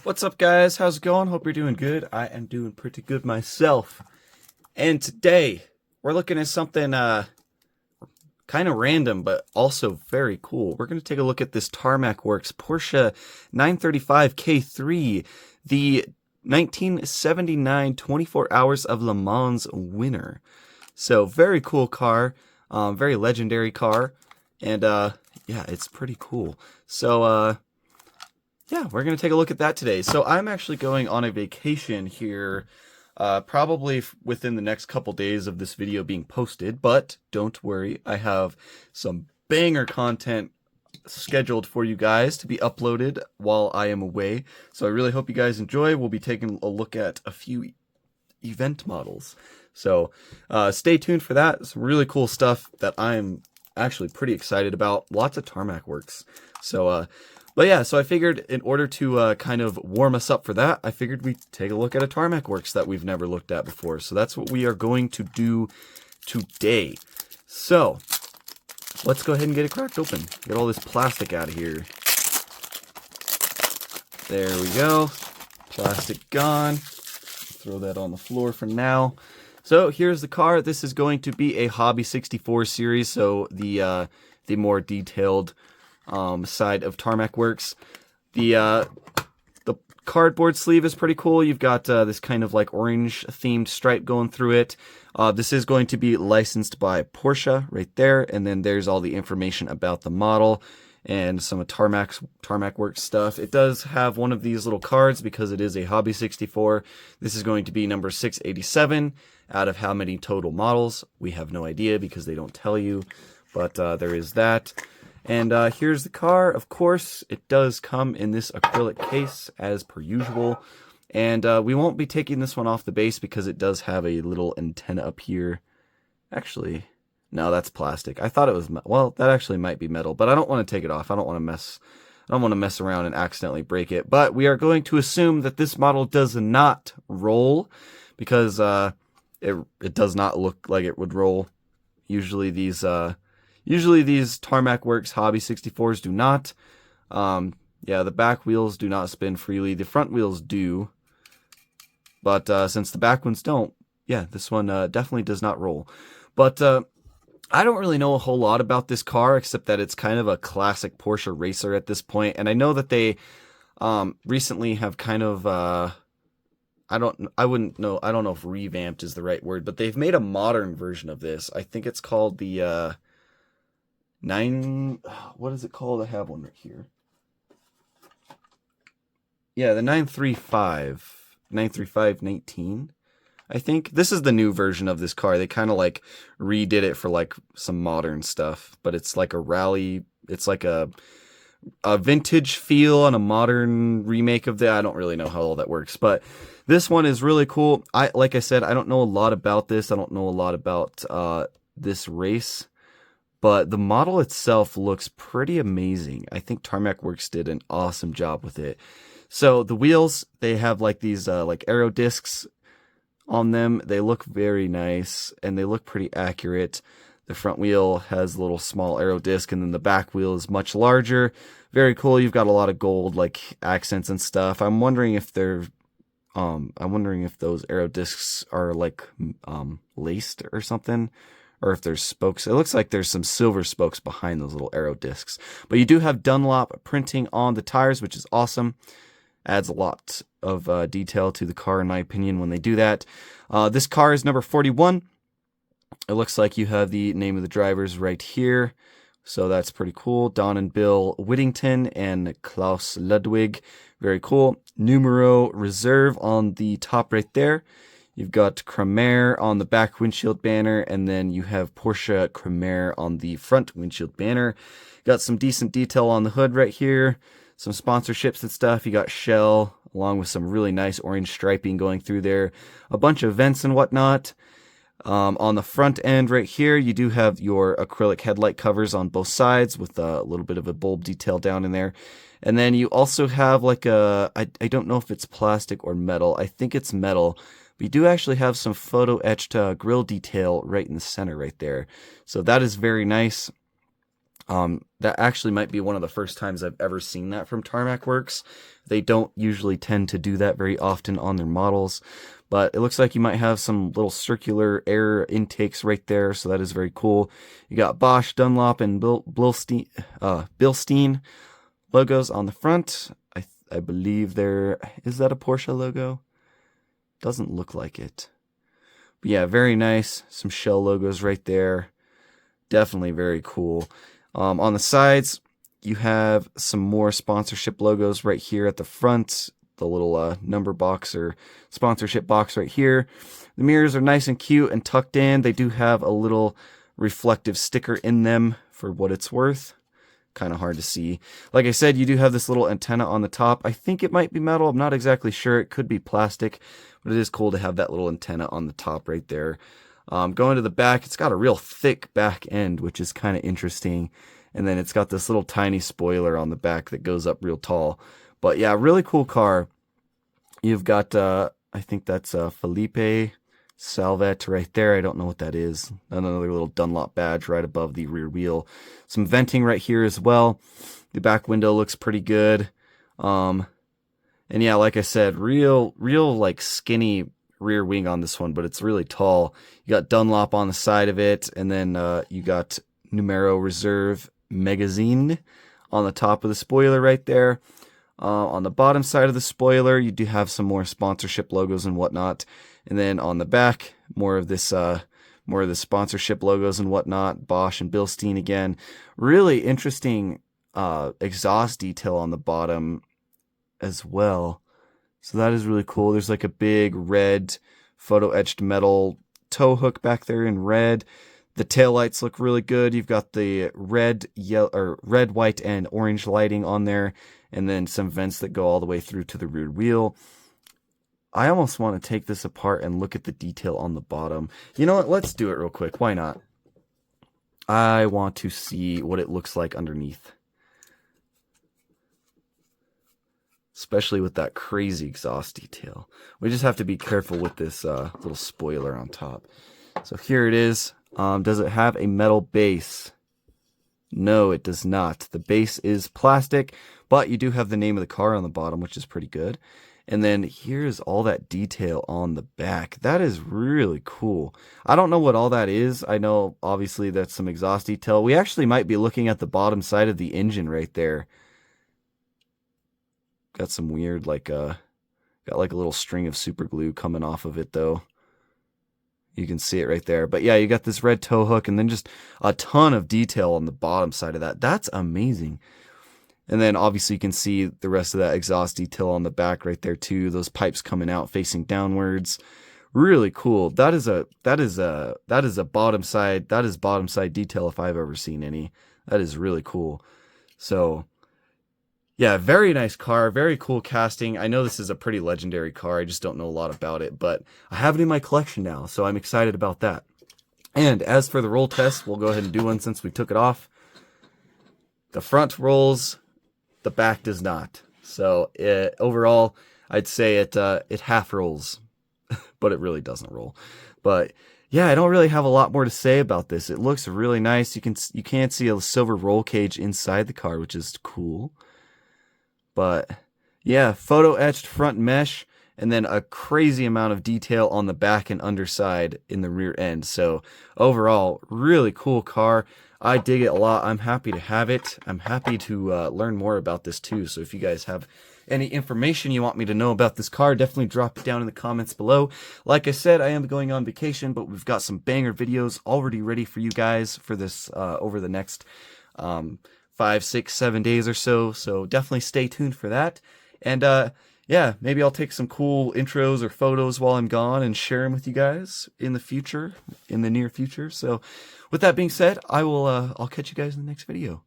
What's up, guys? How's it going? Hope you're doing good. I am doing pretty good myself. And today, we're looking at something kind of random, but also very cool. We're going to take a look at this Tarmac Works Porsche 935 K3, the 1979 24 Hours of Le Mans winner. So, very cool car, very legendary car, and yeah, it's pretty cool. So, yeah, we're going to take a look at that today. So I'm actually going on a vacation here, probably within the next couple days of this video being posted, but don't worry, I have some banger content scheduled for you guys to be uploaded while I am away. So I really hope you guys enjoy. We'll be taking a look at a few event models. So stay tuned for that. Some really cool stuff that I'm actually pretty excited about. Lots of Tarmac Works. So but yeah, so I figured in order to kind of warm us up for that, I figured we'd take a look at a Tarmac Works that we've never looked at before. So that's what we are going to do today. So let's go ahead and get it cracked open. Get all this plastic out of here. There we go. Plastic gone. Throw that on the floor for now. So here's the car. This is going to be a Hobby 64 series, so the more detailed side of Tarmac Works. The cardboard sleeve is pretty cool. You've got this kind of like orange themed stripe going through it. This is going to be licensed by Porsche right there, and then there's all the information about the model and some of Tarmac Works stuff. It does have one of these little cards because it is a Hobby 64. This is going to be number 687 out of how many total models. We have no idea because they don't tell you, but there is that. And here's the car. Of course, it does come in this acrylic case as per usual. And we won't be taking this one off the base because it does have a little antenna up here. Actually, no, that's plastic. I thought it was, well, that actually might be metal, but I don't want to take it off. I don't want to mess around and accidentally break it. But we are going to assume that this model does not roll because it does not look like it would roll. Usually these Tarmac Works Hobby 64s do not. Yeah, the back wheels do not spin freely. The front wheels do. But since the back ones don't, yeah, this one definitely does not roll. But I don't really know a whole lot about this car, except that it's kind of a classic Porsche racer at this point. And I know that they recently have kind of... I don't know if revamped is the right word, but they've made a modern version of this. I think it's called the... what is it called? I have one right here. Yeah, the 935 I think. This is the new version of this car. They kind of like redid it for like some modern stuff, but it's like a rally. It's like a vintage feel and a modern remake of that. I don't really know how all that works, but this one is really cool. Like I said, I don't know a lot about this. I don't know a lot about this race. But the model itself looks pretty amazing. I think Tarmac Works did an awesome job with it. So the wheels, they have like these like aero discs on them. They look very nice and they look pretty accurate. The front wheel has a little small aero disc and then the back wheel is much larger. Very cool. You've got a lot of gold like accents and stuff. I'm wondering if those aero discs are like laced or something. Or if there's spokes. It looks like there's some silver spokes behind those little aero discs. But you do have Dunlop printing on the tires, which is awesome. Adds a lot of detail to the car, in my opinion, when they do that. This car is number 41. It looks like you have the name of the drivers right here. So that's pretty cool. Don and Bill Whittington and Klaus Ludwig. Very cool. Numero Reserve on the top right there. You've got Kremer on the back windshield banner, and then you have Porsche Kremer on the front windshield banner. Got some decent detail on the hood right here, some sponsorships and stuff. You got Shell, along with some really nice orange striping going through there. A bunch of vents and whatnot. On the front end right here, you do have your acrylic headlight covers on both sides with a little bit of a bulb detail down in there. And then you also have like I don't know if it's plastic or metal. I think it's metal. We do actually have some photo etched grill detail right in the center right there. So that is very nice. That actually might be one of the first times I've ever seen that from Tarmac Works. They don't usually tend to do that very often on their models, but it looks like you might have some little circular air intakes right there, so that is very cool. You got Bosch, Dunlop, and Bilstein logos on the front. I believe is that a Porsche logo? Doesn't look like it. But yeah, very nice. Some Shell logos right there. Definitely very cool. On the sides, you have some more sponsorship logos right here at the front. The little number box or sponsorship box right here. The mirrors are nice and cute and tucked in. They do have a little reflective sticker in them for what it's worth. Kind of hard to see. Like I said, you do have this little antenna on the top. I think it might be metal. I'm not exactly sure. It could be plastic, but it is cool to have that little antenna on the top right there. Going to the back, it's got a real thick back end, which is kind of interesting. And then it's got this little tiny spoiler on the back that goes up real tall. But yeah, really cool car. You've got, I think that's Felipe Salvet right there. I don't know what that is. Another little Dunlop badge right above the rear wheel. Some venting right here as well. The back window looks pretty good. And yeah, like I said, real like skinny rear wing on this one, but it's really tall. You got Dunlop on the side of it, and then you got Numero Reserve Magazine on the top of the spoiler right there. On the bottom side of the spoiler, you do have some more sponsorship logos and whatnot. And then on the back, more of the sponsorship logos and whatnot. Bosch and Bilstein again. Really interesting exhaust detail on the bottom as well. So that is really cool. There's like a big red photo etched metal tow hook back there in red. The taillights look really good. You've got the red, white, and orange lighting on there, and then some vents that go all the way through to the rear wheel. I almost want to take this apart and look at the detail on the bottom. You know what? Let's do it real quick. Why not? I want to see what it looks like underneath. Especially with that crazy exhaust detail. We just have to be careful with this little spoiler on top. So here it is. Does it have a metal base? No, it does not. The base is plastic, but you do have the name of the car on the bottom, which is pretty good. And then here's all that detail on the back. That is really cool. I don't know what all that is. I know, obviously, that's some exhaust detail. We actually might be looking at the bottom side of the engine right there. Got some weird, got like a little string of super glue coming off of it, though. You can see it right there. But yeah, you got this red tow hook and then just a ton of detail on the bottom side of that. That's amazing. And then obviously you can see the rest of that exhaust detail on the back right there too. Those pipes coming out facing downwards. Really cool. That is bottom side detail if I've ever seen any. That is really cool. So yeah, very nice car, very cool casting. I know this is a pretty legendary car. I just don't know a lot about it, but I have it in my collection now, so I'm excited about that. And as for the roll test, we'll go ahead and do one since we took it off. The front rolls, the back does not. So overall, I'd say it half rolls, but it really doesn't roll. But yeah, I don't really have a lot more to say about this. It looks really nice. You can see a silver roll cage inside the car, which is cool. But yeah, photo etched front mesh, and then a crazy amount of detail on the back and underside in the rear end. So overall, really cool car. I dig it a lot. I'm happy to have it. I'm happy to learn more about this too. So if you guys have any information you want me to know about this car, definitely drop it down in the comments below. Like I said, I am going on vacation, but we've got some banger videos already ready for you guys for this over the next 5, 6, 7 days or so. So definitely stay tuned for that. And yeah, maybe I'll take some cool intros or photos while I'm gone and share them with you guys in the near future. So with that being said, I'll catch you guys in the next video.